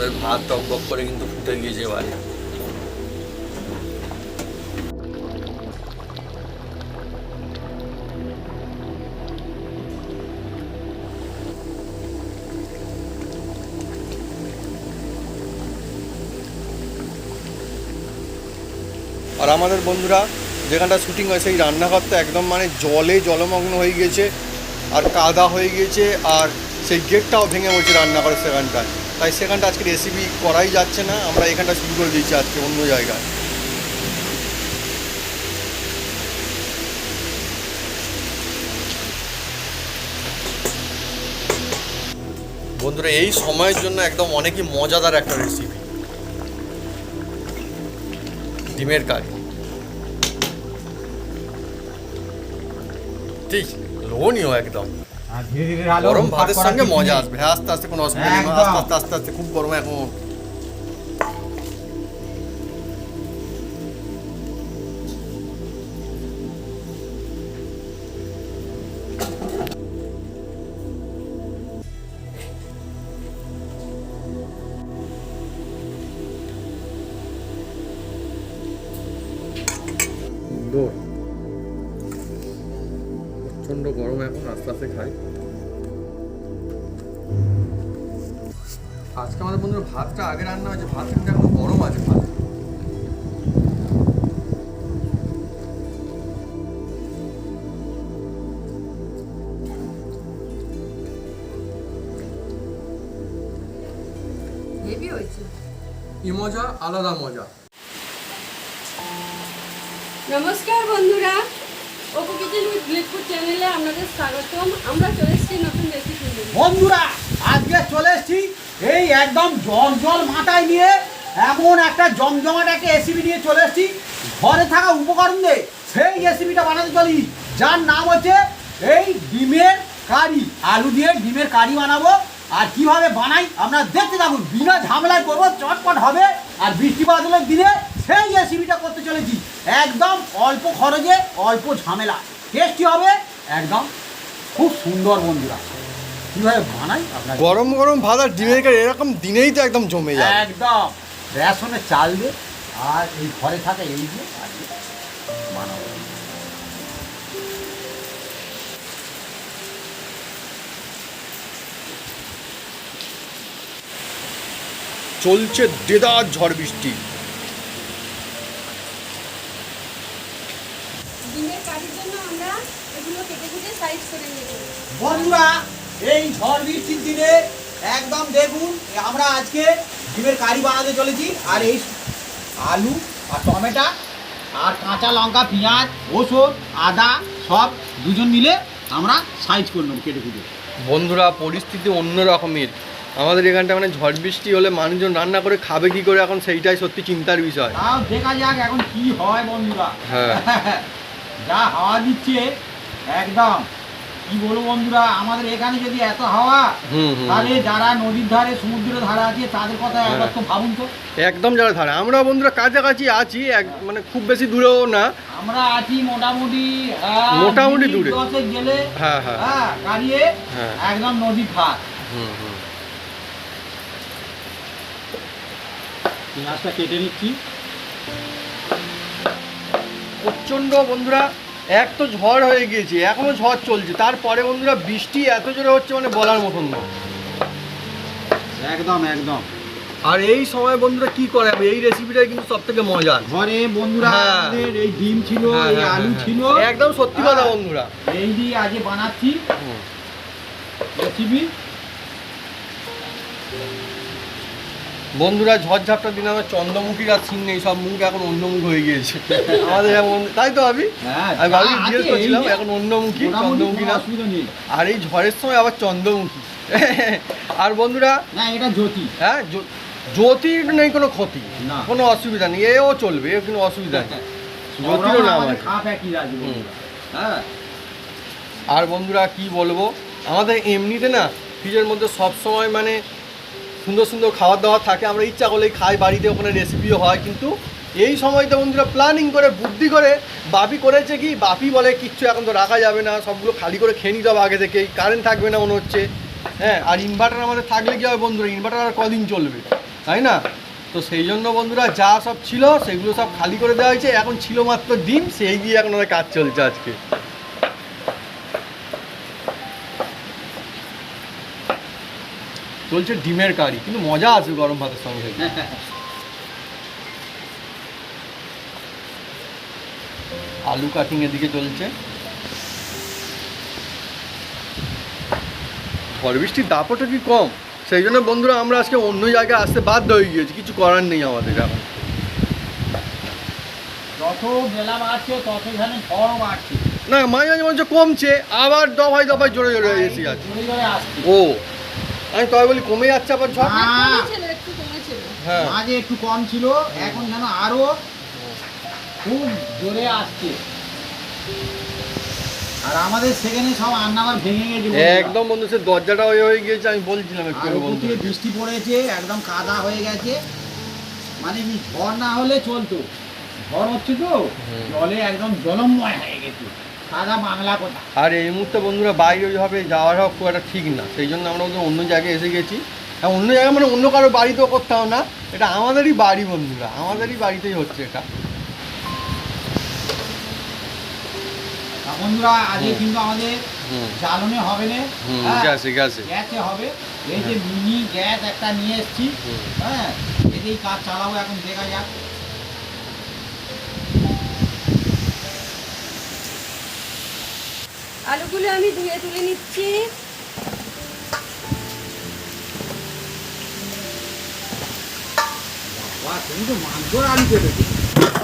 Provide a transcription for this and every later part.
আমাদের ভাত টক করে কিন্তু ফুটে গিয়েছে এবারে। আর আমাদের বন্ধুরা যেখানটা শুটিং হয় সেই রান্নাঘরটা একদম মানে জলে জলমগ্ন হয়ে গিয়েছে, আর কাদা হয়ে গিয়েছে, আর সেই গেটটাও ভেঙে পড়ছে রান্নাঘরের সেখানটায়। তাই সেখানটা আজকে রেসিপি করাই যাচ্ছে না, আমরা এখানটা শুরু করে দিয়েছি আজকে অন্য জায়গায়। বন্ধুরা এই সময়ের জন্য একদম অনেকই মজাদার একটা রেসিপি, ডিমের কারি। ঠিক লোভনীয় একদম, গরম ভাতের সঙ্গে মজা আসবে। হ্যাঁ, আস্তে আস্তে কোনো অসুবিধা নেই, আস্তে আস্তে আস্তে খুব গরম এখন। প্রচন্ড গরম এখন, আস্তে আস্তে খাই। আজকে আমাদের বন্ধুরা ভাতটা আগে রান্না হয়েছে, ভাত কিন্তু এখন গরম আছে ভাত। হেভি হয়েছে, এই মজা আলাদা মজা। নমস্কার বন্ধুরা, অপু কিচেন উইথ গ্লিটফুড চ্যানেলে আপনাদের স্বাগতম। আমরা চলে এসেছি নতুন রেসিপি নিয়ে। বন্ধুরা আজকে চলে এসেছি এই একদম জল জল মাথায় নিয়ে এমন একটা জমজমাট একটা রেসিপি নিয়ে চলে এসেছি। ঘরে থাকা উপকরণ দিয়ে সেই রেসিপিটা বানাতে চলি, যার নাম হচ্ছে এই ডিমের কারি। আলু দিয়ে ডিমের কারি বানাবো, আর কিভাবে বানাই আমরা দেখতে থাকুন। বিনা ঝামেলায় করবো, চটপট হবে। আর বৃষ্টি বাদলের দিনে সেই রেসিপিটা করতে চলেছি, একদম অল্প খরচে অল্প ঝামেলা, টেস্টি হবে একদম, খুব সুন্দর। বন্ধুরা কিভাবে বানাই আপনার, গরম গরম ভাত আর ডিমের কারি এরকম দিনেই তো একদম জমে যায়। একদম রেশনের চাল দিয়ে আর এই ঘরে থাকা এই দিয়ে আজকে বানাবো। চলছে দেদার ঝড় বৃষ্টি। ডিমের কারির জন্য আমরা এগুলো কেটে কেটে সাইজ করে নেব। বন্ধুরা এই ঝড় বৃষ্টির দিনে একদম দেখুন, আমরা আজকে ডিমের কারি বানাতে চলেছি। আর এই আলু আর টমেটো আর কাঁচা লঙ্কা, পেঁয়াজ, রসুন, আদা সব দুজন মিলে আমরা সাইজ করে নেব কেটে কুটে। বন্ধুরা পরিস্থিতি অন্য রকমের। আমাদের এখানটা মানে ঝড় বৃষ্টি হলে মানুষজন রান্না করে খাবে কি করে, এখন সেইটাই সত্যি চিন্তার বিষয়। তাও দেখা যাক এখন কি হয় বন্ধুরা। হ্যাঁ যা হাওয়া দিচ্ছে একদম কি বলবো বন্ধুরা, আমাদের এখানে যদি এত হাওয়া, তাহলে যারা নদীর ধারে সমুদ্রের ধারে আছে তাদের কথা একবার তো ভাবুন তো। একদম যারা ধারে, আমরা বন্ধুরা কাছাকাছি আছি, মানে খুব বেশি দূরেও না, আমরা আছি মোটামুটি মোটামুটি দূরে গেলে। হ্যাঁ হ্যাঁ হ্যাঁ গাড়িয়ে একদম নদী ঘাট। পেঁয়াজটা কেটে নিচ্ছি। প্রচণ্ড বন্ধুরা, এক তো ঝড় হয়ে গিয়েছে, এখনো ঝড় চলছে, তারপরে বন্ধুরা বৃষ্টি এত জোরে হচ্ছে মানে বলার মতন না একদম একদম। আর এই সময় বন্ধুরা কি করে, এই রেসিপিটাই কিন্তু সব থেকে মজা। ঘরে বন্ধুরা আমাদের এই ডিম ছিল, এই আলু ছিল, একদম সত্যি কথা বন্ধুরা, এই দিয়ে আজকে বানাচ্ছি রেসিপি। বন্ধুরা ঝড়ঝাপটার দিনে আমার চন্দ্রমুখীর আর সিন নেই, সব মুখ এখন অন্যমুখ হয়ে গিয়েছে আমাদের এখন, তাই তো আমি ভাবি জিজ্ঞেস করছিলাম, এখন অন্যমুখী চন্দ্রমুখী না। আর এই ঝড়ের সময় আবার চন্দ্রমুখী। আর বন্ধুরা না এটা জ্যোতি, হ্যাঁ জ্যোতির নেই কোনো ক্ষতি, কোনো অসুবিধা নেই, এও চলবে, এও কোনো অসুবিধা নেই, জ্যোতিরও নাম আছে। হ্যাঁ আর বন্ধুরা কি বলবো, আমাদের এমনিতে না ফ্রিজের মধ্যে সবসময় মানে সুন্দর সুন্দর খাবার দাবার থাকে, আমরা ইচ্ছা করলেই খাই, বাড়িতে ওখানে রেসিপিও হয়, কিন্তু এই সময়টা বন্ধুরা প্ল্যানিং করে বুদ্ধি করে বাপি করেছে কি, বাপি বলে কিচ্ছু এখন তো রাখা যাবে না, সবগুলো খালি করে খেয়ে নিতে হবে আগে থেকেই, কারেন্ট থাকবে না মনে হচ্ছে। হ্যাঁ, আর ইনভার্টার আমাদের থাকলে কী হবে বন্ধুরা, ইনভার্টার আর কদিন চলবে, তাই না? তো সেই জন্য বন্ধুরা যা সব ছিল সেগুলো সব খালি করে দেওয়া হয়েছে। এখন ছিল মাত্র ডিম, সেই দিয়ে এখন আমাদের কাজ চলছে আজকে। চলছে ডিমের কারি, কিন্তু মজা আছে গরম ভাতের সঙ্গে খেতে। আলু কাটিং এদিকে চলছে। ঝড় বৃষ্টির দাপটও কি কম, সেই জন্য বন্ধুরা আমরা আজকে অন্য জায়গায় আসতে বাধ্য হয়ে গিয়েছি, কিছু করার নেই আমাদের এখন। যত বেলা বাড়ছে তত এখানে ঝড়ও বাড়ছে। না, মাঝে মাঝে মনে হচ্ছে কমছে, আবার দফায় দফায় জোরে জোরে এসে যাচ্ছে। জোরে জোরে আসছে। ও, আমি তবে বলি কমে যাচ্ছে আবার ঝড়। একটু কমেছিল। হ্যাঁ, মাঝে একটু কম ছিল, এখন যেন আরো খুব জোরে আসছে। আর আমাদের সেখানে সব রান্নাঘর ভেঙে গেছে বন্ধুরা। একদম বন্ধু, সে দরজাটা হয়ে গিয়েছে, আমি বলছিলাম একটু আর আগে উপর বন্ধু। থেকে বৃষ্টি পড়েছে, একদম কাদা হয়ে গেছে। মানে কি ঝড় না হলে চলতো, ঝড় হচ্ছে তো জলে একদম জলময় হয়ে গেছে, কাদা বাংলা কথা। আর এই মুহূর্তে বন্ধুরা বাইরে ওইভাবে যাওয়াটাও খুব একটা ঠিক না, সেই জন্য আমরা বন্ধু অন্য জায়গায় এসে গেছি। আর অন্য জায়গায় মানে অন্য কারো বাড়িতেও করতাম না, এটা আমাদেরই বাড়ি বন্ধুরা, আমাদেরই বাড়িতেই হচ্ছে এটা। বন্ধুরা আজকে কিন্তু আমাদের জ্বালনে হবে না, গ্যাসে গ্যাসে গ্যাসে হবে। এই যে মিনি গ্যাস একটা নিয়ে এসেছি, হ্যাঁ, এতেই কাজ চালাবো। এখন দেখা যাক। আলুগুলো আমি ধুয়ে তুলে নিচ্ছি। বাহ, তুমি তো মাংসর আলু কেটেছো।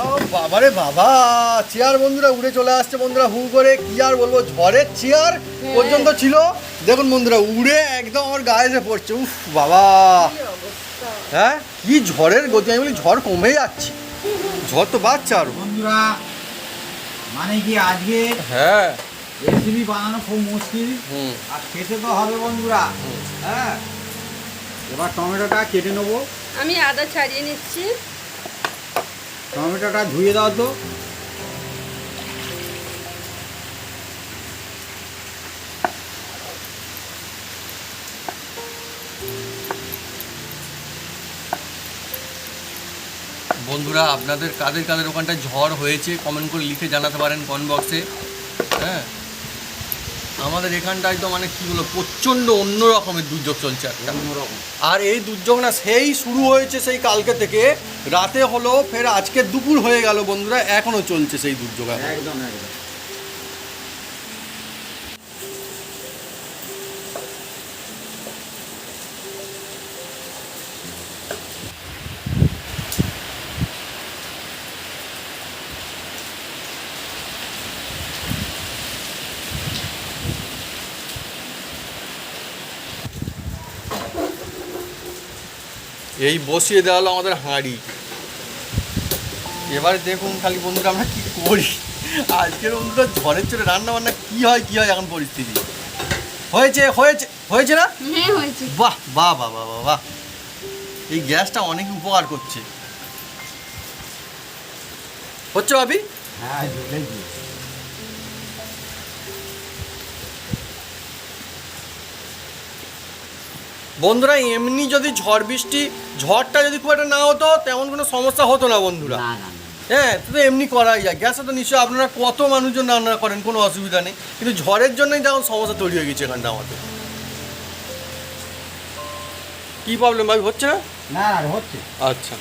ও বাবারে বাবা, চেয়ার বন্ধুরা উড়ে চলে আসছে বন্ধুরা হু করে, কি আর বলবো, ঝড়ের চেয়ার পর্যন্ত ছিল। দেখুন বন্ধুরা উড়ে একদম আমার গায়ে এসে পড়ছে। উফ বাবা, হ্যাঁ কি ঝড়ের গতি, আমি বলি ঝড় কমে যাচ্ছে, ঝড় তো বাড়ছে আরো বন্ধুরা। মানে কি আজকে হ্যাঁ রেসিপি বানানো খুব মুশকিল, হুম আর খেতে তো হবে বন্ধুরা। হ্যাঁ, এবার টমেটোটা কেটে নেবো। আমি আদা ছাড়িয়ে নিচ্ছি। টমেটোটা ধুয়ে দাও তো। বন্ধুরা আপনাদের কাদের কাদের ওখানটায় ঝড় হয়েছে কমেন্ট করে লিখে জানাতে পারেন কমেন্ট বক্সে। হ্যাঁ, আমাদের এখানটায় তো মানে কী বলো, প্রচণ্ড অন্য রকমের দুর্যোগ চলছে একটা। অন্যরকম। আর এই দুর্যোগ না সেই শুরু হয়েছে সেই কালকে থেকে, রাতে হলো, ফের আজকে দুপুর হয়ে গেল বন্ধুরা, এখনও চলছে সেই দুর্যোগ। একদম একদম। এই বসিয়ে দেওয়া হলো আমাদের হাঁড়ি। এবার দেখুন খালি বন্ধুরা আমরা কি করি আজকের বন্ধুরা, ঝড়ের চড়ে রান্না বান্না কি হয় এখন পরিস্থিতি। হয়েছে হয়েছে হয়েছে না? হ্যাঁ হয়েছে। বাহ বাহ বাহ বাহ বাহ বাহ, এই গ্যাসটা অনেক উপকার করছে। হচ্ছে ভাবি? হ্যাঁ, জ্বলেছি। বন্ধুরা এমনি যদি ঝড় বৃষ্টি, ঝড়টা যদি খুব একটা না হতো তেমন কোনো সমস্যা হতো না বন্ধুরা। না না না। হ্যাঁ, তো এমনি করাই যায়। গ্যাসে তো নিশ্চয়ই আপনারা কত মানুষজন রান্না করেন, কোনো অসুবিধা নেই, কিন্তু ঝড়ের জন্যই তেমন সমস্যা তৈরি হয়ে গেছে এখানটা আমাদের। কী প্রবলেম ভাই, হচ্ছে না? না না, হচ্ছে। আচ্ছা,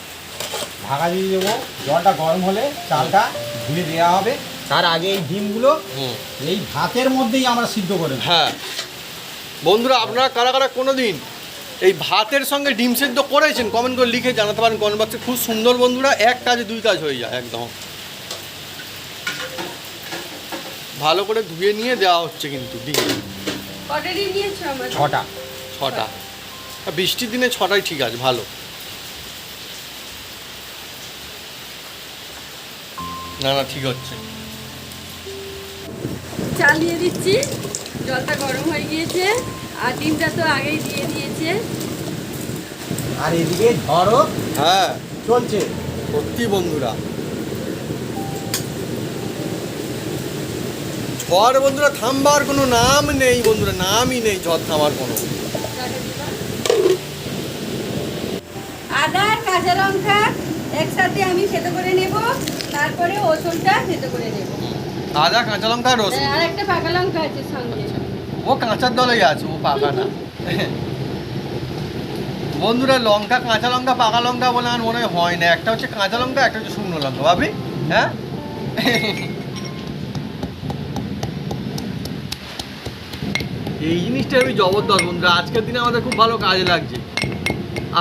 ঢাকা দিয়ে দেবো। জলটা গরম হলে চালটা ধুয়ে দেওয়া হবে। তার আগে এই ডিমগুলো হুম, এই ভাতের মধ্যেই আমরা সিদ্ধ করে নেব। হ্যাঁ বন্ধুরা, আপনারা কারা কারা কোনো দিন এই ভাতের সঙ্গে ডিম সেদ্ধ করেছেন কমেন্ট করে লিখে জানাতে পারেন কমেন্ট বক্সে। খুব সুন্দর বন্ধুরা, এক কাজে দুই কাজ হয়ে যায় একদম। ভালো করে ধুয়ে নিয়ে দেওয়া হচ্ছে কিন্তু ডিম। কটা ডিম নিয়েছো আমার? 6টা। 6টা। আর বৃষ্টির দিনে 6টাই ঠিক আছে, ভালো। না না, ঠিক হচ্ছে। চাল দিয়ে দিচ্ছি, জলটা গরম হয়ে গিয়েছে, আর ডিমটা তো আগেই দিয়ে দিয়েছে। আর এদিকে ঝড়ও হ্যাঁ চলছে। সত্যি বন্ধুরা, ঝড় বন্ধুরা থামবার কোনো নাম নেই বন্ধুরা, নামই নেই ঝড় থামার কোনো। আদা আর কাঁচা লঙ্কা একসাথে আমি থেতো করে নেব, তারপরে রসুনটা থেতো করে নেব। আদা কাঁচা লঙ্কা আর রসুন। আর একটা পাকা লঙ্কা আছে সঙ্গে। ও কাঁচার দলেই আছে, ও পাকা না। বন্ধুরা লঙ্কা, কাঁচা লঙ্কা, পাকা লঙ্কা বলে আমার মনে হয় না। একটা হচ্ছে কাঁচা লঙ্কা, একটা হচ্ছে শুকনো লঙ্কা, ভাবি। হ্যাঁ, এই জিনিসটা আমি জবরদস্ত বন্ধুরা। আজকের দিনে আমাদের খুব ভালো কাজে লাগছে।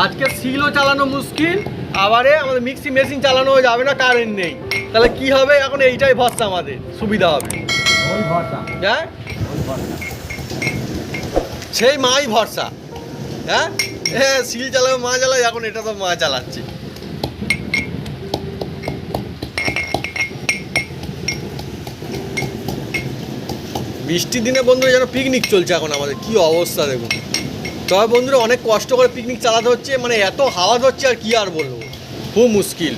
আজকে সিলও চালানো মুশকিল, আবারে আমাদের মিক্সি মেশিন চালানো যাবে না, কারেন্ট নেই। তাহলে কি হবে? এখন এইটাই ভরসা, আমাদের সুবিধা হবে। ওই ভরসা, হ্যাঁ, ওই ভরসা। সেই মাই ভরসা। হ্যাঁ, হ্যাঁ, সিল চালাবে মা চালায়, এখন এটা তো মা চালাচ্ছে। বৃষ্টির দিনে বন্ধুরা যেন পিকনিক চলছে এখন আমাদের, কি অবস্থা দেখুন। তবে বন্ধুরা অনেক কষ্ট করে পিকনিক চালাতে হচ্ছে, মানে এত হাওয়া হচ্ছে আর কি আর বলবো, খুব মুশকিল।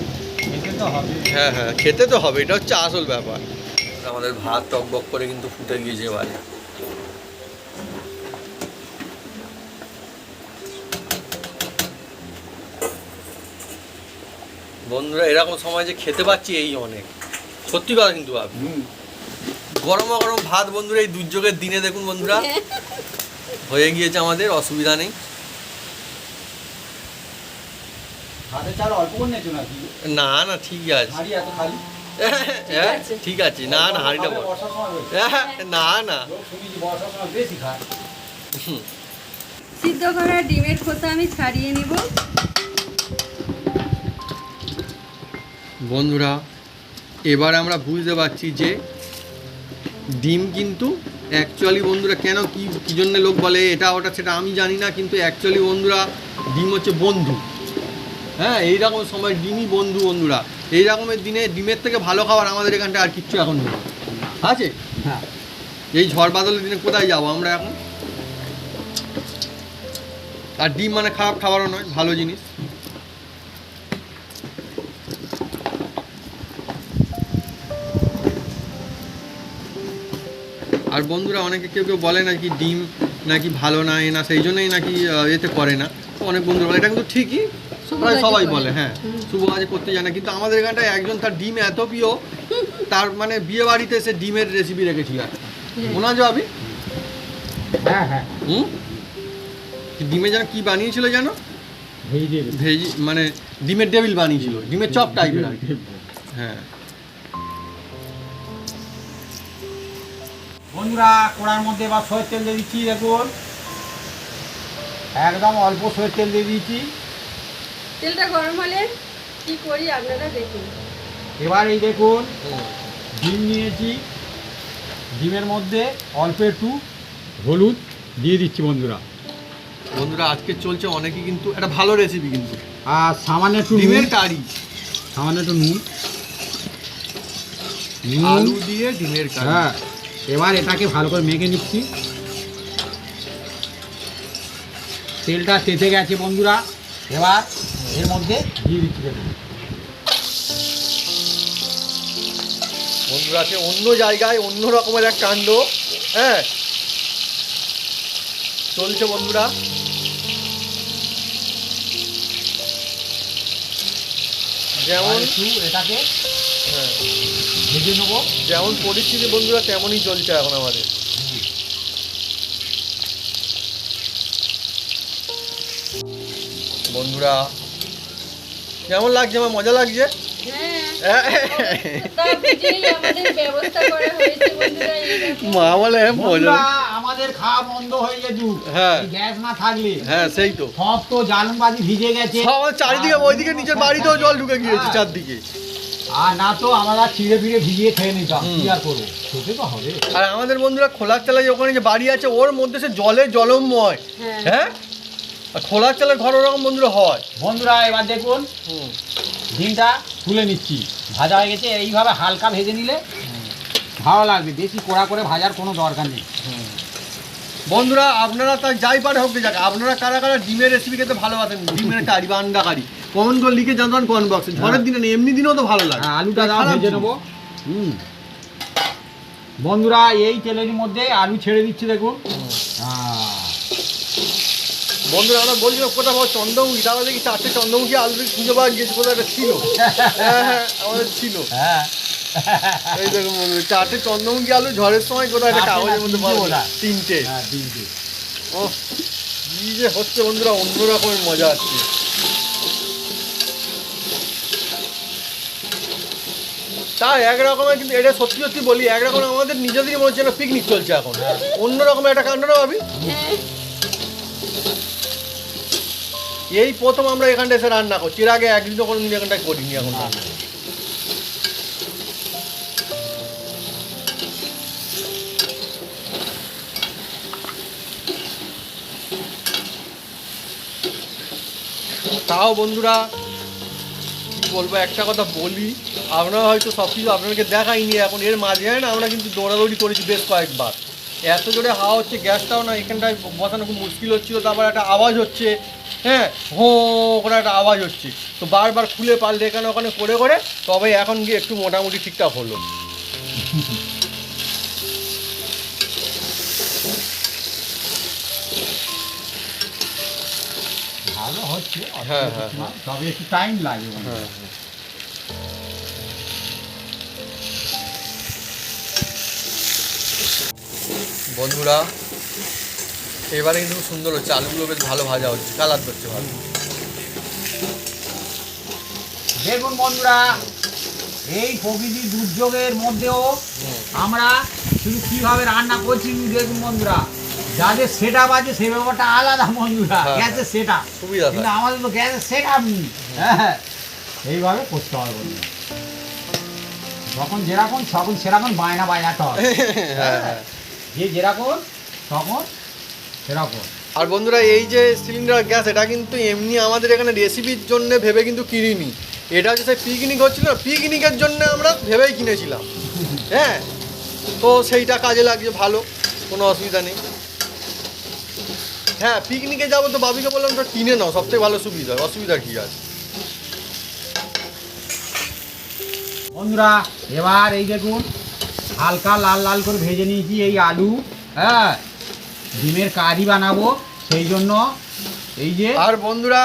খেতে তো হবে। হ্যাঁ হ্যাঁ, খেতে তো হবে, এটা হচ্ছে আসল ব্যাপার। আমাদের ভাত টকবক করে কিন্তু ফুটে গিয়েছে এবারে। বন্ধুরা এরকম সময় যে খেতে পাচ্ছি এই অনেক, সত্যি কথা কিন্তু আপনি। গরমা গরম ভাত বন্ধুরা, এই দুর্যোগের দিনে দেখুন বন্ধুরা হয়ে গিয়েছে আমাদের, অসুবিধা নেই। হাতে চাল অল্প করে নিয়েছো নাকি? না না, ঠিকই আছে। হাঁড়ি এত খালি? হ্যাঁ, ঠিক আছে। না না, হাঁড়িটা বড়। বর্ষার সময় হয়েছে। না না, লোক শুনেছি বর্ষার সময় বেশি খায়। সিদ্ধ করা ডিমের খোসা আমি ছাড়িয়ে নিব। বন্ধুরা এবার আমরা বুঝতে পারছি যে ডিম কিন্তু অ্যাকচুয়ালি বন্ধুরা কেন কি জন্য লোক বলে এটা ওটা সেটা আমি জানি না, কিন্তু অ্যাকচুয়ালি বন্ধুরা ডিম হচ্ছে বন্ধু। হ্যাঁ, এইরকম সময় ডিমই বন্ধু বন্ধুরা। এই রকমের দিনে ডিমের থেকে ভালো খাবার আমাদের এখানটা আর কিচ্ছু এখন নেই, আছে? হ্যাঁ, এই ঝড় বাদলের দিনে কোথায় যাবো আমরা এখন? আর ডিম মানে খারাপ খাবারও নয়, ভালো জিনিস। আর বন্ধুরা অনেকে কেউ কেউ বলে নাকি ডিম নাকি ভালো না, এ না, সেই জন্যই নাকি এতে করে না। তো অনেক বন্ধুরা বলে, এটা কিন্তু ঠিকই, প্রায় সবাই বলে। হ্যাঁ, শুভ কাজে করতে যায় না, কিন্তু আমাদের এখানটায় একজন তার ডিম এত প্রিয়, তার মানে বিয়ে বাড়িতে সে ডিমের রেসিপি রেখেছিল একটা। মনে আছে ভাবি? হ্যাঁ, হ্যাঁ। ডিমে যেন কি বানিয়েছিল যেন, ভেজে ভেজ মানে ডিমের টেবিল বানিয়েছিল, ডিমের চপ টাইপের আর কি। হ্যাঁ বন্ধুরা কড়ার মধ্যে এবার সয়ের তেল দিয়ে দিচ্ছি। দেখুন একদম অল্প সয়ের তেল দিয়ে দিয়েছি। তেলটা গরম হলে কি করি আপনারা দেখুন। এবার এই দেখুন ডিম নিয়েছি, ডিমের মধ্যে অল্প একটু হলুদ দিয়ে দিচ্ছি বন্ধুরা। বন্ধুরা আজকে চলছে অনেকেই কিন্তু একটা ভালো রেসিপি, কিন্তু আর সামান্য একটু ডিমের নুন, কারি, সামান্য একটু নুন, আলু দিয়ে ডিমের কারি। হ্যাঁ, এবার এটাকে ভালো করে মেখে নিচ্ছি। তেলটা তেতে গেছে বন্ধুরা, এবার এর মধ্যে দিয়ে দিচ্ছি। দেখুন বন্ধুরা আছে অন্য জায়গায় অন্য রকমের এক কাণ্ড। হ্যাঁ, চলছে বন্ধুরা। যেমন একটু এটাকে হ্যাঁ, ভেজে নেবো। যেমন পরিস্থিতি বন্ধুরা তেমনই চলছে এখন আমাদের। বন্ধুরা কেমন লাগছে? আমার মজা লাগছে। হ্যাঁ, সব কিছুই আমাদের ব্যবস্থা করা হয়েছে বন্ধুরা। এই দেখুন। মা বলে মজা। বন্ধুরা, আমাদের খাওয়া বন্ধ হয়ে যেত, হ্যাঁ। এই গ্যাস না থাকলে। হ্যাঁ, সেই তো সব তো জালুমবাজি ভিজে গেছে। সব আমার চারিদিকে, ওইদিকে নিচের বাড়িতেও জল ঢুকে গিয়েছে হ্যাঁ। চারদিকে। আর না তো আমরা চিড়ে ফিরে ভিজিয়ে খেয়ে নিতাম। কি আর করবো, খেতে তো হবে। আর আমাদের বন্ধুরা খোলার চালায় ওখানে যে বাড়ি আছে ওর মধ্যে সে জলে জলময়। হ্যাঁ। হ্যাঁ, আর খোলার চালের ঘর ওরকম বন্ধুরা হয়। বন্ধুরা এবার দেখুন ডিমটা তুলে নিচ্ছি, ভাজা হয়ে গেছে। এইভাবে হালকা ভেজে নিলে ভালো লাগবে, বেশি কড়া করে ভাজার কোনো দরকার নেই। বন্ধুরা আপনারা তাই যাই পারে হোক যাক, আপনারা কারা কারা ডিমের রেসিপি খেতে ভালোবাসেন, ডিমের কারি বা আন্ডা কারি, কমেন্ট করে লিখে জানান কমেন্ট বক্সে। ঝড়ের দিনে নেই, এমনি দিনেও তো ভালো লাগে। হ্যাঁ, আলুটা দাও, খারাপ ভেজে জিনিস। নেবো। বন্ধুরা এই তেলের মধ্যে আলু ছেড়ে দিচ্ছি। দেখুন বন্ধুরা আমরা বলছিলাম কোথাও পাবো চন্দ্রমুখী, তারপরে দেখি 4টে চন্দ্রমুখী আলু খুঁজে পাওয়া গিয়েছে, কোথাও একটা ছিল। হ্যাঁ আমাদের ছিল। হ্যাঁ এই দেখুন বন্ধু, 4টে চন্দ্রমুখী আলু ঝড়ের সময় কোথাও একটা 4টে না, কাগজের মধ্যে 3টে পাওয়া বোধহয়। 3টে। হ্যাঁ 3টে। ও কি যে হচ্ছে বন্ধুরা, অন্য রকমের মজা আছে। তা এক রকমের, কিন্তু এটা সত্যি সত্যি বলি, এক রকম আমাদের নিজেদেরই মনে হচ্ছে পিকনিক চলছে এখন, অন্য রকমের একটা কাণ্ড না ভাবি। হ্যাঁ এই প্রথম আমরা এখানটা এসে রান্না করছি, এর আগে একদিনও কোনো দিন এখানটায় করিনি এখন রান্না। তাও বন্ধুরা কি বলবো, একটা কথা বলি, আপনারা হয়তো সব কিছু আপনাদেরকে দেখাইনি এখন, এর মাঝে না আমরা কিন্তু দৌড়াদৌড়ি করেছি বেশ কয়েকবার। এত জোরে হাওয়া হচ্ছে, গ্যাসটাও না এখানটায় বসানো খুব মুশকিল হচ্ছিলো, তারপর একটা আওয়াজ হচ্ছে, হ্যাঁ হো করে একটা আওয়াজ হচ্ছে, তো বারবার খুলে পাল্টে এখানে ওখানে করে করে তবে এখন গিয়ে একটু মোটামুটি ঠিকঠাক হলো। ভালো হচ্ছে, হ্যাঁ, হ্যাঁ, তবে একটু টাইম লাগে। হ্যাঁ বন্ধুরা এবারে কিন্তু খুব সুন্দর হচ্ছে, আলুগুলো বেশ ভালো ভাজা হচ্ছে, কালার করছে ভালো। দেখুন বন্ধুরা, এই প্রকৃতির দুর্যোগের মধ্যেও আমরা শুধু কীভাবে রান্না করছি দেখুন বন্ধুরা, যাদের সেটা আছে সেই ব্যাপারটা আলাদা বন্ধুরা, হ্যাঁ, গ্যাসের সেটা, সুবিধা কিন্তু আমাদের তো গ্যাসের সেটা নেই। হ্যাঁ এইভাবে করতে হবে বন্ধুরা, যখন যেরকম তখন সেরকম বায়নাটা হবে। হ্যাঁ। যে যেরকম তখন সেরকম। আর বন্ধুরা এই যে সিলিন্ডার গ্যাস, এটা কিন্তু এমনি আমাদের এখানে রেসিপির জন্য ভেবে কিন্তু কিনিনি, এটা হচ্ছে সেই পিকনিক হচ্ছিল না, পিকনিকের জন্য আমরা ভেবেই কিনেছিলাম। হ্যাঁ তো সেইটা কাজে লাগছে ভালো, কোনো অসুবিধা নেই। হ্যাঁ পিকনিকে যাবো তো বাবিকে বললাম তো কিনে নাও, সবথেকে ভালো সুবিধা, অসুবিধা কী আছে। বন্ধুরা এবার এই দেখুন হালকা লাল লাল করে ভেজে নিয়েছি এই আলু, হ্যাঁ ডিমের কারি বানাবো সেই জন্য এই যে। আর বন্ধুরা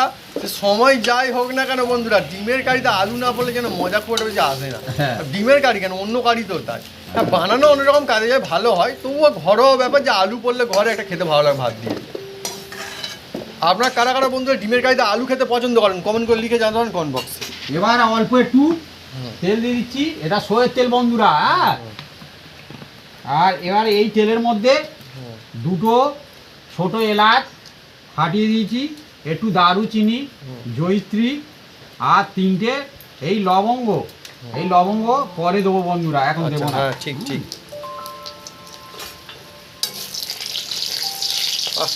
সময় যাই হোক না কেন বন্ধুরা, ডিমের কারিতে আলু না পড়লে যেন মজা খুব একটা বেশি আসে না। হ্যাঁ। ডিমের কারি কেন, অন্য কারি তো তাই, হ্যাঁ বানানো অন্যরকম কাজে যায় ভালো হয়, তবুও ঘরোয়া ব্যাপার যে আলু পড়লে ঘরে একটা খেতে ভালো লাগে ভাত দিয়ে। আপনার কারা কারা বন্ধুরা ডিমের কারিতে আলু খেতে পছন্দ করেন কমেন্ট করে লিখে জানাবেন কমেন্ট বক্সে। এবার অল্প একটু তেল দিয়ে দিচ্ছি, এটা সয়ের তেল বন্ধুরা, হ্যাঁ। আর এবার এই তেলের মধ্যে দুটো ছোট এলাচ ফাটিয়ে দিয়েছি, একটু দারুচিনি, জয়িত্রী আর 3টে এই লবঙ্গ, এই লবঙ্গ পরে দেবো বন্ধুরা, এখন দেবো না। হ্যাঁ ঠিক ঠিক।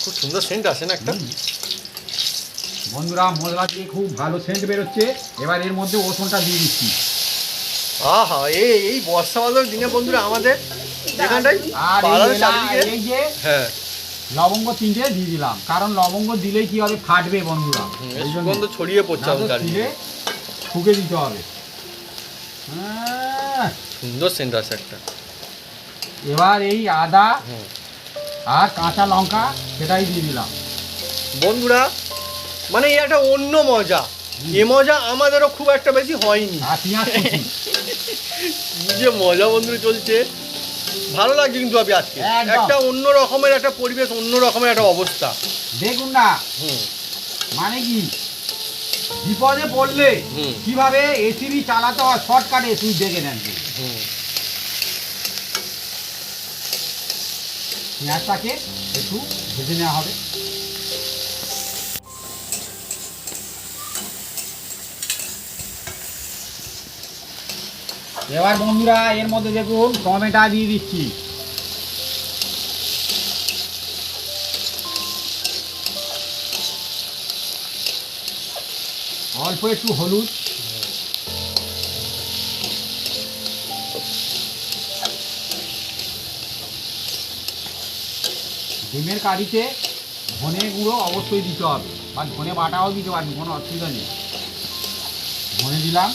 খুব সুন্দর সেন্ট আসে না একটা বন্ধুরা, মশলা দিয়ে খুব ভালো সেন্ট বেরোচ্ছে। এবার এর মধ্যে রসুনটা দিয়ে দিচ্ছি। আহা এই বর্ষা বাদল দিনে বন্ধুরা আমাদের এখানটাই আর পাড়ার চারিদিকে, এই যে হ্যাঁ লবঙ্গ 3টে দিয়ে দিলাম, কারণ লবঙ্গ দিলেই কি হবে, ফাটবে বন্ধুরা, এই জন্য সুগন্ধ ছড়িয়ে পড়ছে না তো আমাদের দিলে ফুঁকে দিতে হবে। সুন্দর সেন্ট আসে একটা। এবার এই আদা হুম। আর কাঁচা লঙ্কা সেটাই দিয়ে দিলাম বন্ধুরা মানে এই একটা অন্য মজা, এ মজা আমাদেরও খুব একটা বেশি হয়নি। আর পেঁয়াজ কুচি। কি যে মজা বন্ধুরা চলছে, ভালো লাগছে কিন্তু আমি আজকে একদম। একটা অন্য রকমের একটা পরিবেশ, অন্য রকমের একটা অবস্থা। দেখুন না, হুম মানে কি বিপদে পড়লে হুম। কিভাবে এসিবি চালাতে হয় শর্টকাটে তুই দেখে নেন। হুম পেঁয়াজটাকে একটু ভেজে নেওয়া হবে। এবার বন্ধুরা এর মধ্যে দেখুন টমেটো দিয়ে দিচ্ছি, অল্প একটু হলুদ, ডিমের কারিতে ধনে গুঁড়ো অবশ্যই দিতে হবে, বা ধনে বাটাও দিতে পারবেন, কোনো অসুবিধা নেই। ধনে দিলাম,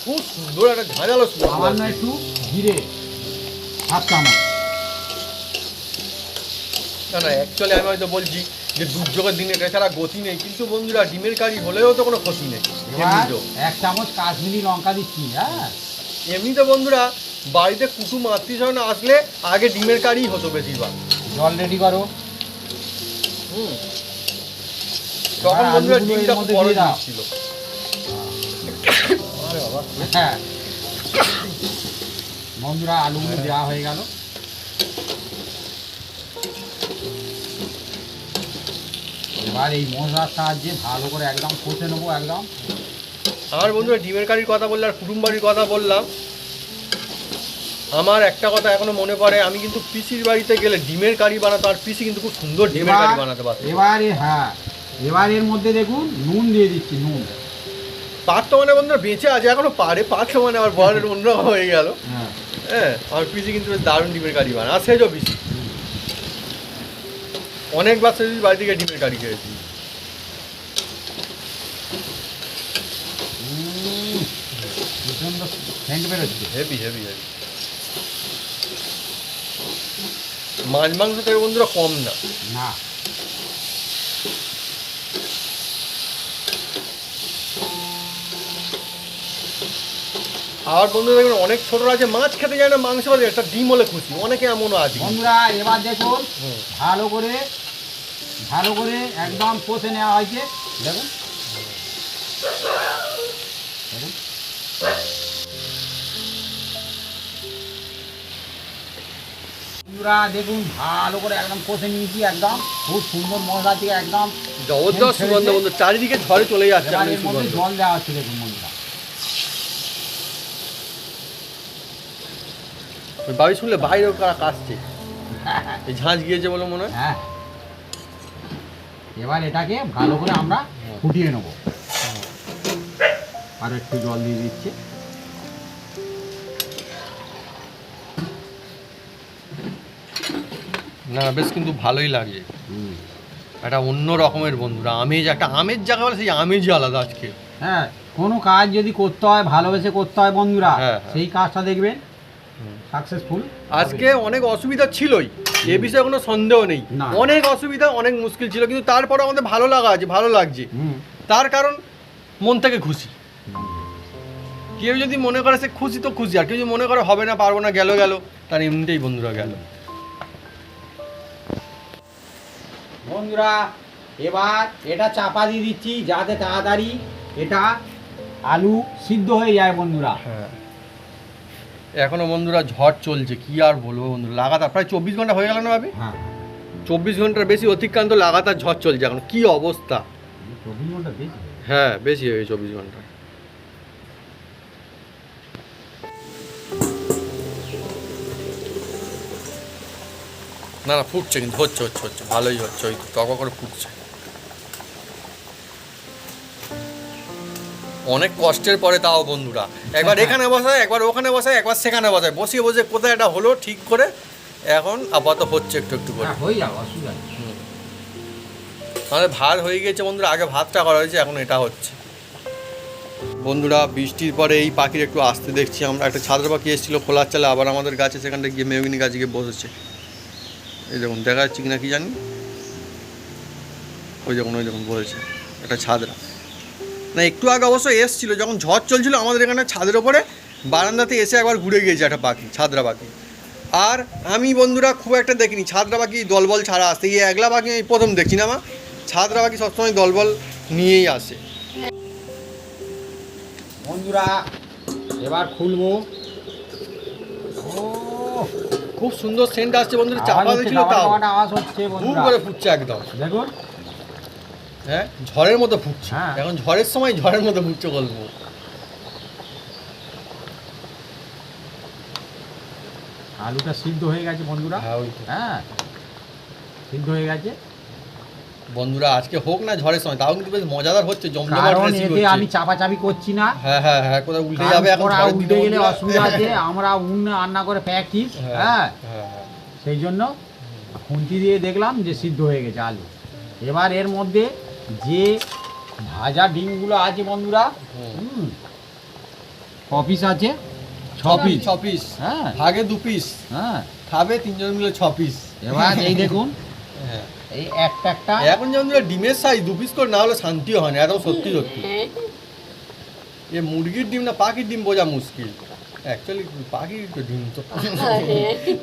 খুব সুন্দর একটা ঝাঁঝালো সামান্য একটু জিরে 7 চামচ, না না, অ্যাকচুয়ালি আমি হয়তো বলছি যে দুর্যোগের দিনে এটা ছাড়া গতি নেই, কিন্তু বন্ধুরা ডিমের কারি হলেও তো কোনো ক্ষতি নেই। এবার এমনিতেও 1 চামচ কাশ্মীরি লঙ্কা দিচ্ছি। হ্যাঁ, এমনিতে বন্ধুরা বাড়িতে কুটুম আত্মীয় স্বজন আসলে আগে ডিমের কারি হতো বেশিরভাগ। জল রেডি করো। হুম, তখন আর বন্ধুরা আলুগুলো এর ডিমটা খুব মধ্যে বড় দিয়ে দাও। জিনিস ছিল। আরে বাবা, হ্যাঁ বন্ধুরা, আলুগুলো দেওয়া হয়ে গেল। এবার এই মশলার সাহায্যে ভালো করে একদম কষে নেবো একদম। আমার বন্ধুরা ডিমের কারির কথা বললে আর কুটুম বাড়ির কথা বললাম, আমার একটা কথা এখনো মনে পড়ে, আমি কিন্তু পিসির বাড়িতে গেলে ডিমের কারি বানাতো, আর পিসি কিন্তু খুব সুন্দর ডিমের কারি বানাতে পারতো। এবার এর মধ্যে দেখুন নুন দিয়ে দিচ্ছি। নুন পারতো মানে বন্ধুরা বেঁচে আছে, এখনো পারে, পারতো মানে আমার বরের অন্যরকম হয়ে গেল। হ্যাঁ, হ্যাঁ, আমার পিসি কিন্তু বেশ দারুণ ডিমের কারি বানায়, আর সেজও পিসি অনেকবার সেজো বাড়ি থেকে ডিমের কারি খেয়েছি। প্রচন্ড সেন্ট বেরোচ্ছে। Heavy heavy heavy. মাছ মাংস থেকে বন্ধুরা কম না। না, আর বন্ধুরা দেখবেন অনেক ছোটরা আছে মাছ খেতে যায় না, মাংস ভাজে একটা ডিম হলে খুশি, অনেকে এমনও আছে। বন্ধুরা এবার দেখুন হুম। ভালো করে একদম কষে নেওয়া হয়েছে। দেখুন দেখুন। বন্ধুরা দেখুন ভালো করে একদম কষে নিয়েছি, একদম খুব সুন্দর মশলা থেকে একদম জবরদস্ত সুগন্ধ বন্ধু, চারিদিকে ঝড়ে চলে যাচ্ছে এবার আমাদের এর মধ্যে সুগন্ধ। জল দেওয়া হচ্ছে। দেখুন বন্ধুরা, ওই বাড়ি শুনলে বাইরেও কারা কাশছে, এই ঝাঁঝ গিয়েছে বলে মনে হয়। হ্যাঁ এবার এটাকে ভালো করে আমরা ফুটিয়ে নেব। আর একটু জল দিয়ে দিচ্ছি। না বেশ কিন্তু ভালোই লাগে, একটা অন্য রকমের বন্ধুরা আমেজ, একটা আমেজ জায়গা বলে সেই আমেজই আলাদা আজকে। হ্যাঁ, কোনো কাজ যদি করতে হয় ভালোবেসে করতে হয় বন্ধুরা, হ্যাঁ, হ্যাঁ। সেই কাজটা দেখবেন সাকসেসফুল। আজকে অনেক অসুবিধা ছিলই, এ বিষয়ে কোনো সন্দেহ নেই, না। অনেক অসুবিধা অনেক মুশকিল ছিল, কিন্তু তারপরে আমাদের ভালো লাগা আছে, ভালো লাগছে। তার কারণ মন থেকে খুশি। কেউ যদি মনে করে সে খুশি তো খুশি, আর কেউ যদি মনে করে হবে না, পারবো না, গেল গেল, তার এমনিতেই বন্ধুরা গেল। বন্ধুরা এবার এটা চাপা দিয়ে দিচ্ছি যাতে তাড়াতাড়ি এটা আলু সিদ্ধ হয়ে যায় বন্ধুরা। হ্যাঁ, এখনো বন্ধুরা ঝড় চলছে, কি আর বলবো বন্ধুরা, লাগাতার প্রায় 24 ঘন্টা হয়ে গেল না ভাবি? হ্যাঁ, 24 ঘন্টার বেশি অতিক্রান্ত লাগাতার ঝড় চলছে এখন, কি অবস্থা। 24 ঘন্টা বেশি। হ্যাঁ বেশি হয়ে 24 ঘন্টা। না না ফুটছে, কিন্তু হচ্ছে হচ্ছে হচ্ছে ভালোই হচ্ছে, ওই টক করে ফুটছে। অনেক কষ্টের পরে তাও বন্ধুরা, একবার এখানে বসায়, একবার ওখানে বসায়, একবার সেখানে বসায়, বসিয়ে বসে কোথায় এটা হলো ঠিক করে, এখন আপাতত হচ্ছে একটু একটু করে। হ্যাঁ, হয়ে যাবে, অসুবিধা নেই। আমাদের ভাত হয়ে গেছে বন্ধুরা, আগে ভাতটা করা হয়েছে, এখন এটা হচ্ছে। বন্ধুরা বৃষ্টির পরে এই পাখির একটু আসতে দেখছি আমরা, একটা ছাদরা পাখি এসেছিলো খোলার চালে, আবার আমাদের গাছে সেখানটা গিয়ে মেহগিনি গাছে গিয়ে বসেছে। এই দেখুন দেখা যাচ্ছে কিনা কি জানি, ওই দেখুন বসেছে একটা ছাদরা। না একটু আগে অবশ্য এসেছিলো যখন ঝড় চলছিল আমাদের এখানে ছাদের ওপরে বারান্দাতে এসে একবার ঘুরে গিয়েছে একটা পাখি, ছাদরা পাখি। আর আমি বন্ধুরা খুব একটা দেখিনি ছাদরা পাখি দলবল ছাড়া আসতে, এই একলা পাখি আমি প্রথম দেখছি না, মা ছাদরা পাখি সবসময় দলবল নিয়েই আসে। বন্ধুরা এবার খুলবো। ও, খুব সুন্দর সেন্ট আসছে বন্ধুরা, আওয়াজ চাপা হচ্ছে, দিয়েছিল তাও আওয়াজ হচ্ছে ঘুম বন্ধুরা। করে ফুটছে একদম। দেখুন, হ্যাঁ ঝড়ের মতো ফুটছে, হ্যাঁ। এখন ঝড়ের সময় ঝড়ের মতো ফুটছে বলবো। আলুটা সিদ্ধ হয়ে গেছে বন্ধুরা। হ্যাঁ ওই তো। হ্যাঁ, সিদ্ধ হয়ে গেছে। বন্ধুরা আজকে হোক না ঝড়ের সময়, তাও কিন্তু বেশ মজাদার হচ্ছে, জমজমাট কারণ রেসিপি এতে হচ্ছে। আমি চাপাচাপি করছি না। হ্যাঁ হ্যাঁ হ্যাঁ, কোথাও উল্টে যাবে এখন ওরা ঝড়ের উল্টে দিনে গেলে বন্ধুরা। অসুবিধা আছে, আমরা উনুনে রান্না করে প্র্যাকটিস। হ্যাঁ হ্যাঁ, হ্যাঁ হ্যাঁ। সেই জন্য খুন্তি দিয়ে দেখলাম যে সিদ্ধ হয়ে গেছে আলু। এবার এর মধ্যে যে ভাজা ডিমগুলো আছে বন্ধুরা, ক পিস আছে? 6 পিস। 6 পিস, হ্যাঁ ভাগে 2 পিস, হ্যাঁ। খাবে 3 জন মিলে 6 পিস। এবার এই দেখুন হ্যাঁ এই একটা এখন যেমন ডিমের সাইজ 2 পিস করে না হলে শান্তি হয় না, এত সত্যি সত্যি। এ মুরগির ডিম না পাখির ডিম বোঝা মুশকিল। অ্যাকচুয়ালি পাখির তো ডিম তো,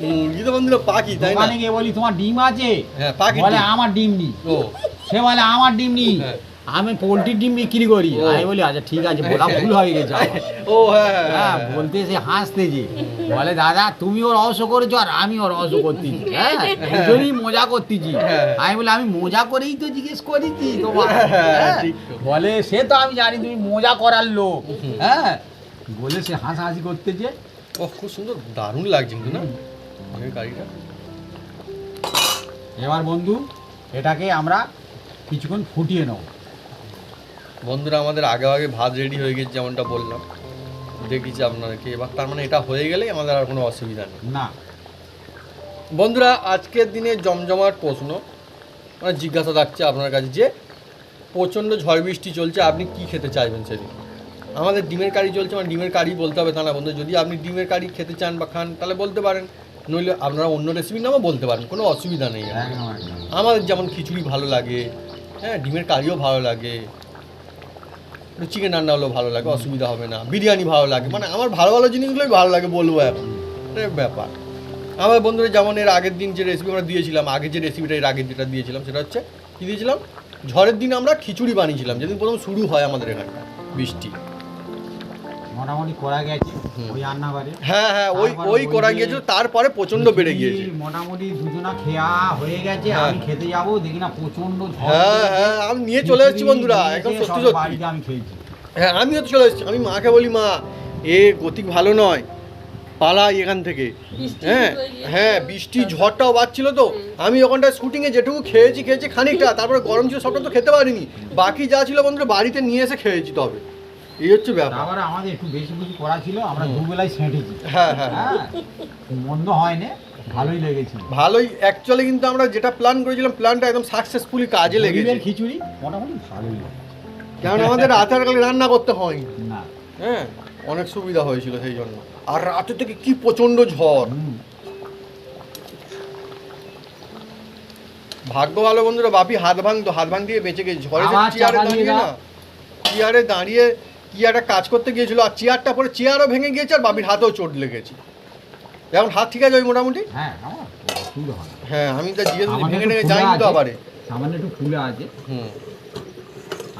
মুরগি তো বন্ধুরা পাখি, তাই না? মানে কি বলি তোমার ডিম আছে, হ্যাঁ পাখির বলে ডিম। আমার ডিম নি, ও সে বলে আমার ডিম নি, হ্যাঁ। আমি পোলট্রির ডিম বিক্রি করি। ও। আমি বলি আচ্ছা ঠিক আছে, বলা ভুল হয়ে গেছে আমার। ও হ্যাঁ হ্যাঁ, হ্যাঁ হ্যাঁ বলতে সে হাসতেছে, বলে দাদা তুমি ওর রহস্য করেছো আর আমি ওর রহস্য করতেছি, হ্যাঁ দুজনেই মজা করতেছি। হ্যাঁ। আমি বলি আমি মজা করেই তো জিজ্ঞেস করেছি তোমার, হ্যাঁ, হ্যাঁ। ঠিক তো। বলে সে তো আমি জানি তুমি মজা করার লোক, হ্যাঁ বলে সে হাসাহাসি করতেছে। ও খুব সুন্দর, দারুণ লাগছে কিন্তু না ডিমের কারিটা। এবার বন্ধু এটাকে আমরা কিছুক্ষণ ফুটিয়ে নেব। বন্ধুরা আমাদের আগে আগে ভাত রেডি হয়ে গেছে, যেমনটা বললাম, দেখেছি আপনাদেরকে। এবার তার মানে এটা হয়ে গেলেই আমাদের আর কোনো অসুবিধা নেই। না বন্ধুরা আজকের দিনে জমজমাট প্রশ্ন, মানে জিজ্ঞাসা থাকছে আপনার কাছে যে প্রচণ্ড ঝড় বৃষ্টি চলছে, আপনি কি খেতে চাইবেন সেদিন? আমাদের ডিমের কারি চলছে, মানে ডিমের কারি বলতে হবে তা না বন্ধু। যদি আপনি ডিমের কারি খেতে চান বা খান তাহলে বলতে পারেন, নইলে আপনারা অন্য রেসিপির নামও বলতে পারেন, কোনো অসুবিধা নেই। একদম একদম। আমাদের যেমন খিচুড়ি ভালো লাগে, হ্যাঁ ডিমের কারিও ভালো লাগে, চিকেন রান্না হলেও ভালো লাগে, অসুবিধা হবে না, বিরিয়ানি ভালো লাগে, মানে আমার ভালো ভালো জিনিসগুলোই ভালো লাগে বলবো এখন, এটাই ব্যাপার। আমার বন্ধুরা যেমন এর আগের দিন যে রেসিপি আমরা দিয়েছিলাম, আগের যে রেসিপিটা এর আগের যেটা দিয়েছিলাম সেটা হচ্ছে কী দিয়েছিলাম, ঝড়ের দিন আমরা খিচুড়ি বানিয়েছিলাম, যেদিন প্রথম শুরু হয় আমাদের এখানটা বৃষ্টি। মোটামুটি করা গেছে হুম। ওই রান্নাঘরে। হ্যাঁ হ্যাঁ ওই তারপরে ওই ওই করা যে গিয়েছিল, তারপরে প্রচণ্ড বেড়ে গিয়েছে। মোটামুটি দুজনা খেয়া হয়ে গেছে, হ্যাঁ। আমি খেতে যাবো দেখি না প্রচন্ড ঝড় হ্যাঁ উঠেছে। হ্যাঁ আমি নিয়ে চলে এসেছি বন্ধুরা, নিয়ে একদম এসে সত্যি সব সত্যি। বাড়িতে আমি খেয়েছি। হ্যাঁ আমিও তো চলে এসেছি, আমি মাকে বলি মা এ গতিক ভালো নয়, পালাই এখান থেকে। বৃষ্টি হ্যাঁ হয়ে গিয়েছিল। হ্যাঁ বৃষ্টি ঝড়টাও বাজছিল তো, আমি ওখানটায় শুটিংয়ে যেটুকু খেয়েছি খানিকটা, তারপরে গরম ছিল সবটা তো খেতে পারিনি, বাকি যা ছিল বন্ধুরা বাড়িতে নিয়ে এসে খেয়েছি। তবে এই হচ্ছে ব্যাপার। তারপরে আমাদের একটু বেশি কিছু করা ছিল, আমরা দুবেলায় সেঁটেছি। হ্যাঁ হ্যাঁ হ্যাঁ মন্দ হয় না, ভালোই লেগেছিল। ভালোই, অ্যাকচুয়ালি কিন্তু আমরা যেটা প্ল্যান করেছিলাম প্ল্যানটা একদম সাকসেসফুলি কাজে লেগেছে, গরিবের খিচুড়ি মোটামুটি ভালোই লেগেছে। কারণ আমাদের রাতে আর কালে রান্না করতে হয়নি। না হ্যাঁ অনেক সুবিধা হয়েছিল সেই জন্য। আর রাতে থেকে কি প্রচণ্ড ঝড়, হুম। ভাগ্য ভালো বন্ধুরা, বাপি হাত দিয়ে বেঁচে গেছে। ঝড়ে আবার চেয়ারে চাপা দিয়ে দাঁড়িয়ে না, দাও। চেয়ারে দাঁড়িয়ে কি একটা কাজ করতে গিয়েছিল, আর চেয়ারটা পরে চেয়ারও ভেঙে গিয়েছে, আর বাপির হাতেও চোট লেগেছে। এখন হাত ঠিক আছে ওই মোটামুটি। হ্যাঁ আমার অসুবিধা হয় না। হ্যাঁ আমি তা জিজ্ঞেস করছি, সামান্য ভেঙে একটু টেঙে ফুলে যায়নি তো আছে, আবারে। সামান্য একটু ফুলে আছে। হুম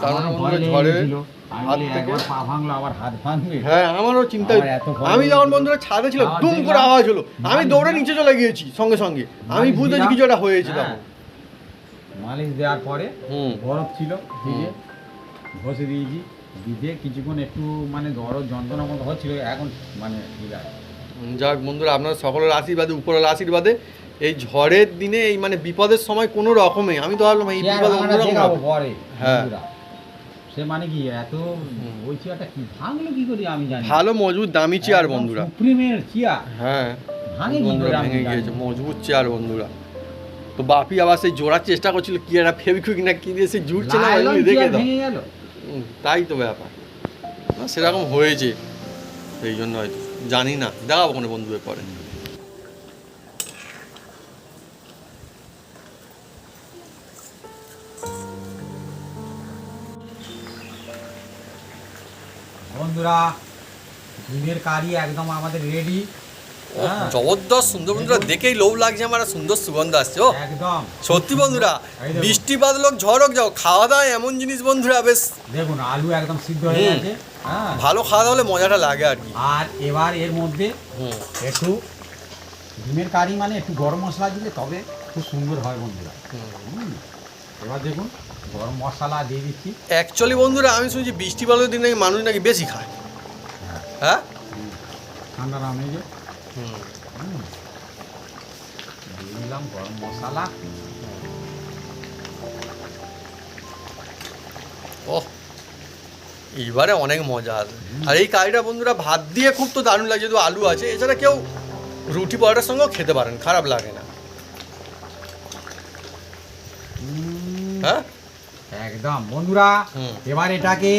তার মানে আমারও বন্ধুরা ভয় লেগে ঝড়ে গেছিল। আমি হাত বলি থেকে, একবার পা ভাঙলো আবার হাত ভাঙবে। হ্যাঁ আমারও চিন্তা। আমার এত ভয় আমি যখন লেগেছিল। বন্ধুরা ছাদে ছিল আবার দুম করে দেখলাম আওয়াজ হলো, আমি মালিশ দৌড়ে দিলাম। নিচে চলে গিয়েছি সঙ্গে সঙ্গে, আমি মালিশ বুঝতেছি দিলাম। কিছু একটা হয়েছে হ্যাঁ। তখন। মালিশ দেওয়ার পরে হুম বরফ ছিল দিয়ে ঘষে দিয়েছি, দিয়ে কিছুক্ষণ একটু মানে দরদ যন্ত্রণা মতো হচ্ছিল, এখন মানে ঠিক আছে। যাক বন্ধুরা আপনার সকলের আশীর্বাদে, উপরের আশীর্বাদে এই ঝড়ের দিনে এই মানে বিপদের সময় কোনো রকমে আমি তো ভাবলাম এই চেয়ার বিপদ ভাঙাটা অন্যরকম দেখাবো হবে। পরে হ্যাঁ। বন্ধুরা। সে মানে কি এত ওই চেয়ারটা কি ভাঙলো কি করি আমি জানি না। ভালো মজবুত দামি চেয়ার একদম বন্ধুরা। সুপ্রিমের চেয়ার হ্যাঁ ভাঙে কি বন্ধুরা করে আমি ভেঙে জানি গিয়েছে, না। মজবুত চেয়ার বন্ধুরা। তো বাপি আবার সেই জোড়ার চেষ্টা করছিল, কি একটা ফেবিকুইক না কি দিয়ে সে জুড়ছে না, লাইলন এমনি দেখে চেয়ার দাও। ভেঙে গেল। তাই তো ব্যাপার না, সেরকম হয়েছে সেই জন্য হয়তো জানি না, দেখাবো কোনো বন্ধুদের পরে। বন্ধুরা ডিমের কারি একদম আমাদের রেডি। হ্যাঁ। জবরদস্ত সুন্দর বন্ধুরা, দেখেই লোভ লাগছে আমার, আর সুন্দর সুগন্ধ আসছে। ও একদম সত্যি বন্ধুরা, এই দেখুন। বৃষ্টি বাদল হোক ঝড় হোক, যাও খাওয়া দাওয়া এমন জিনিস বন্ধুরা, বেশ দেখুন আলু একদম সিদ্ধ হয়ে হুম। গেছে। হ্যাঁ ভালো খাওয়া দাওয়া হলে মজাটা লাগে আর কি। আর এবার এর মধ্যে হুম একটু ডিমের কারি মানে একটু গরম মশলা দিলে তবে খুব সুন্দর হয় বন্ধুরা। হুম। এবার দেখুন গরম মশলা দিয়ে দিচ্ছি। অ্যাকচুয়ালি বন্ধুরা আমি শুনছি বৃষ্টি বাদলের দিন নাকি মানুষ নাকি বেশি খায়। হ্যাঁ ঠান্ডা নামে যে হুম দিয়ে দিলাম গরম মশলা। ওহ এইবারে অনেক মজা আছে। আর এই কারিটা বন্ধুরা ভাত দিয়ে খুব তো দারুণ লাগে, যেহেতু আলু আছে, এছাড়া কেউ রুটি পরোটার সঙ্গেও খেতে পারেন, খারাপ লাগে না। হ্যাঁ একদম বন্ধুরা হুম। এবার এটাকে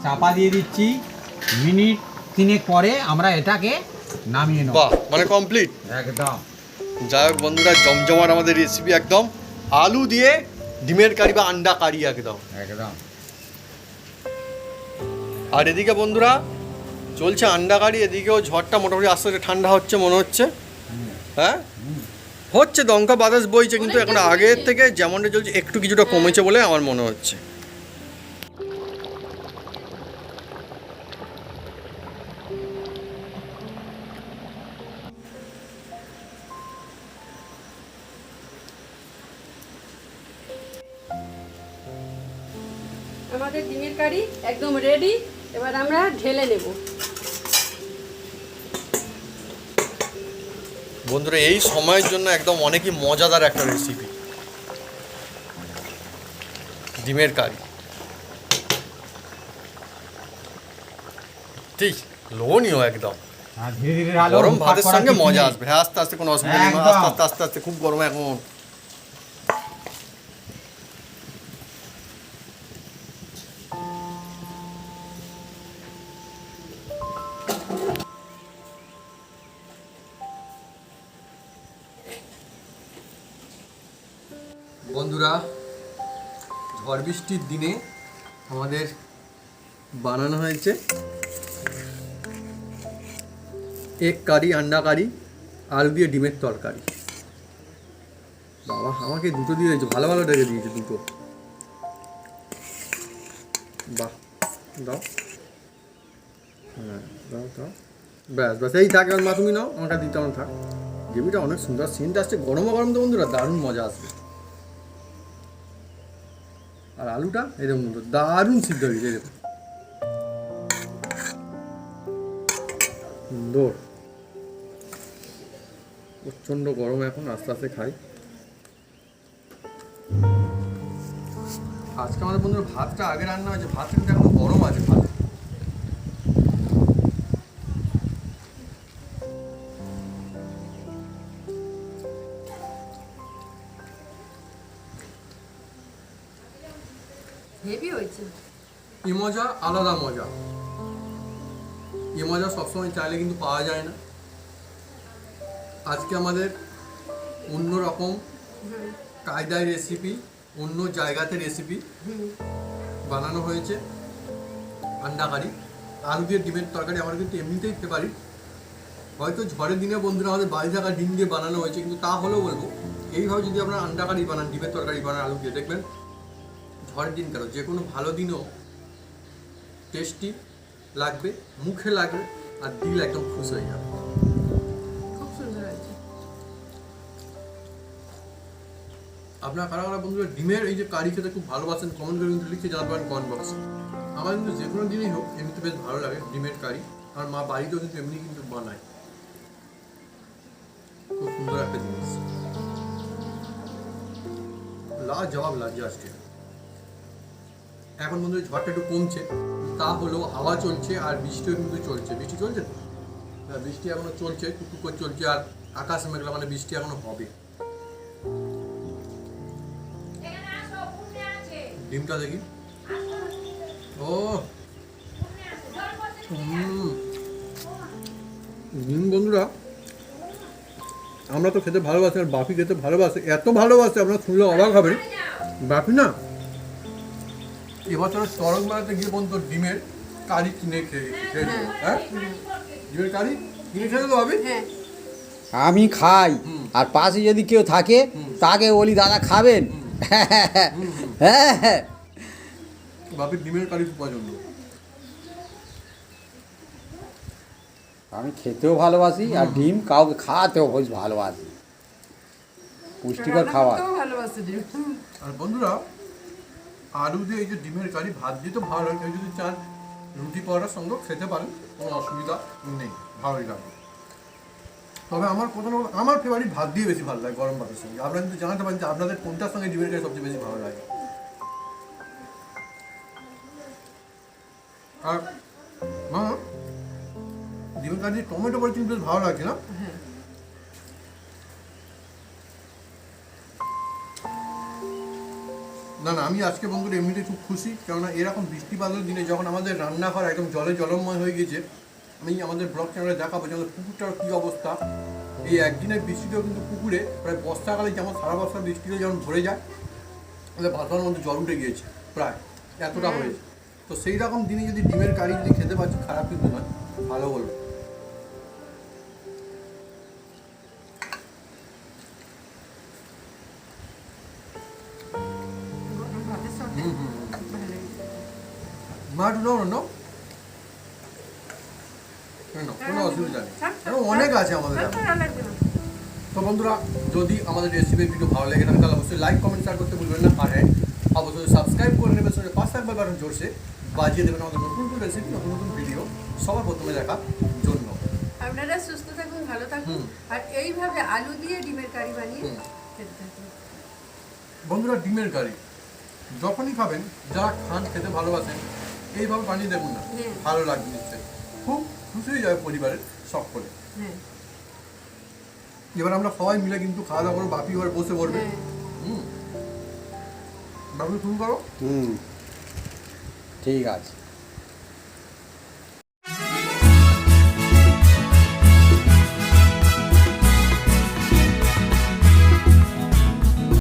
চাপা দিয়ে দিচ্ছি, মিনিট 3 পরে আমরা এটাকে নামিয়ে নেব। বাহ মানে কমপ্লিট। একদম যাই হোক বন্ধুরা, জমজমাট আমাদের রেসিপি একদম, আলু দিয়ে ডিমের কারি বা আন্ডা কারি একদম। আর এদিকে বন্ধুরা চলছে আন্ডা কারি, এদিকেও ঝড়টা মোটামুটি আস্তে আস্তে ঠান্ডা হচ্ছে মনে হচ্ছে। হ্যাঁ হচ্ছে, দমকা বাতাস বইছে, কিন্তু এখন আগের থেকে যেমনটা চলছে একটু কিছুটা কমেছে বলে আমার মনে হচ্ছে। আমাদের ডিমের কারি একদম রেডি। এবার আমরা ঢেলে নেব। বন্ধুরা এই সময়ের জন্য একদম অনেকই মজাদার একটা রেসিপি ডিমের কারি। ঠিক লোভনীয় একদম, ধীরে ধীরে গরম ভাতের সঙ্গে মজা আসবে। হ্যাঁ আস্তে আস্তে, কোনো অসুবিধা নেই, আস্তে আস্তে আস্তে আস্তে, খুব গরম এখন। বন্ধুরা ঝড় বৃষ্টির দিনে আমাদের বানানো হয়েছে এগ কারি, আন্ডা কারি, আলু দিয়ে ডিমের তরকারি। বাবা আমাকে দুটো দিয়ে দিয়েছে, ভালো ভালো রেখে দিয়েছে দুটো। বাহ, দাও, হ্যাঁ দাও দাও, ব্যাস ব্যাস এই থাক। মা তুমি নাও, আমাকে দিতে আমার থাক। গ্রেভিটা অনেক সুন্দর, সিনটা আসছে গরমা গরম তো বন্ধুরা, দারুণ মজা আসবে। আর আলুটা এরকম দারুণ সিদ্ধ হয়েছে, এরকম সুন্দর। প্রচণ্ড গরম এখন, আস্তে আস্তে খাই। আজকে আমাদের বন্ধুরা ভাতটা আগে রান্না হয়েছে, ভাতটা কিন্তু এখন গরম আছে ভাত। হেভি হয়েছে। এই মজা আলাদা মজা, এই মজা সবসময় চাইলে কিন্তু পাওয়া যায় না। আজকে আমাদের অন্য রকম কায়দায় রেসিপি, অন্য জায়গাতে রেসিপি বানানো হয়েছে। আন্ডা কারি, আলু দিয়ে ডিমের তরকারি আমরা কিন্তু এমনিতেই খেতে পারি। হয়তো ঝড়ের দিনে বন্ধুরা আমাদের বাড়ি থাকা ডিম দিয়ে বানানো হয়েছে, কিন্তু তা হলেও বলবো এইভাবে যদি আপনারা আন্ডা কারি বানান, ডিমের তরকারি বানান আলু দিয়ে, দেখবেন ঝড়ের দিন কেন যে কোনো ভালো দিনও টেস্টি লাগবে, মুখে লাগবে, আর দিল একদম খুশ হয়ে যাবে। খুব সুন্দর হয়েছে। আপনারা কারা কারা বন্ধুরা ডিমের এই যে কারি খেতে খুব ভালোবাসেন, কমেন্ট করে কিন্তু লিখে জানাবেন কমেন্ট বক্সে। আমার কিন্তু যে কোনো দিনই হোক এমনিতে বেশ ভালো লাগে ডিমের কারি। আর মা বাড়িতেও কিন্তু এমনি কিন্তু বানায়, খুব সুন্দর একটা জিনিস, লাজবাব লাগছে আজকে। এখন বন্ধুরা ঝড়টা একটু কমছে, তা হলেও হাওয়া চলছে আর বৃষ্টিও কিন্তু চলছে। বৃষ্টি চলছে তো, বৃষ্টি এখনো চলছে, টুকটুক করে চলছে, আর আকাশ মেঘলা, মানে বৃষ্টি এখনো হবে। ডিমটা দেখি, ও ডিম বন্ধুরা আমরা তো খেতে ভালোবাসি, আর বাপি খেতে ভালোবাসে, এত ভালোবাসে আপনারা শুনলে অবাক হবেন। বাপি না এবছর চরক মেলাতে গিয়ে বন্ধু ডিমের কারি কিনে খেয়েছে। হ্যাঁ ডিমের কারি কিনে খেয়ে তো হবে। আমি খাই, আর পাশে যদি কেউ থাকে তাকে বলি দাদা খাবেন। হ্যাঁ বাপির ডিমের কারি খুব পছন্দ। আমি খেতেও ভালোবাসি, আর ডিম কাউকে খাওয়াতেও বেশ ভালোবাসি, পুষ্টিকর খাবার। ভালোবাসে ডিম। আর বন্ধুরা আলু দিয়ে এই যে ডিমের কারি ভাত দিয়ে তো ভালো হয়, কেউ যদি চান রুটি পরোটার সঙ্গে খেতে পারেন, কোনো অসুবিধা নেই, ভালোই লাগবে। তবে আমার কোথাও আমার ফেভারিট ভাত দিয়ে বেশি ভালো লাগে গরম ভাতের সঙ্গে। আপনারা কিন্তু জানাতে পারেন যে আপনাদের কোনটার সঙ্গে ডিমের কারি সবচেয়ে বেশি ভালো লাগে। আর মা ডিমের কারি টমেটো পরে কিন্তু বেশ ভালো লাগছে না? না না আমি আজকে বন্ধুরা এমনিতে খুব খুশি, কেননা এরকম বৃষ্টি বাদলের দিনে যখন আমাদের রান্নাঘর একদম জলে জলময় হয়ে গেছে, আমি আমাদের ব্লগ চ্যানেলে দেখাবো যে আমাদের পুকুরটার কী অবস্থা। এই একদিনের বৃষ্টিতেও কিন্তু পুকুরে প্রায় বর্ষাকালে যেমন সারা বর্ষা বৃষ্টিতে যেমন ভরে যায়, আমাদের ভাষার মধ্যে জল উঠে গিয়েছে প্রায় এতটা হয়েছে। তো সেই রকম দিনে যদি ডিমের কারি যদি খেতে পারছি, খারাপ কিন্তু নয়, ভালো বলবো। ভাতের সাথে ভালো লাগে। মা নো নো কোনো অসুবিধা নেই, অনেক আছে আমাদের এখানে। ভালো লাগবে না। তো বন্ধুরা, যদি আমাদের রেসিপির ভিডিও ভালো লেগে থাকে তাহলে অবশ্যই লাইক কমেন্ট শেয়ার করতে ভুলবেন না। আর হ্যাঁ, অবশ্যই সাবস্ক্রাইব করে নেবেন, সঙ্গে পাশে একবার বাটন জোরসে বাজিয়ে দেবেন আমাদের নতুন নতুন রেসিপি, নতুন নতুন ভিডিও সবার প্রথমে দেখার জন্য। আপনারা সুস্থ থাকুন, ভালো থাকুন, আর এইভাবে আলু দিয়ে ডিমের কারি বানিয়ে খেতে থাকুন। বন্ধুরা, ডিমের কারি যখনই খাবেন, যারা খান খেতে ভালোবাসেন, এইভাবে বানিয়ে দেখুন না, হ্যাঁ। ভালো লাগবে নিশ্চয়ই, খুব খুশি হয়ে যাবে পরিবারের সকলে। হ্যাঁ এবার আমরা সবাই মিলে কিন্তু খাওয়া দাওয়া করবো, বাপি ঘরে বসে পড়বে। হ্যাঁ। বাপি শুরু করো। ঠিক আছে।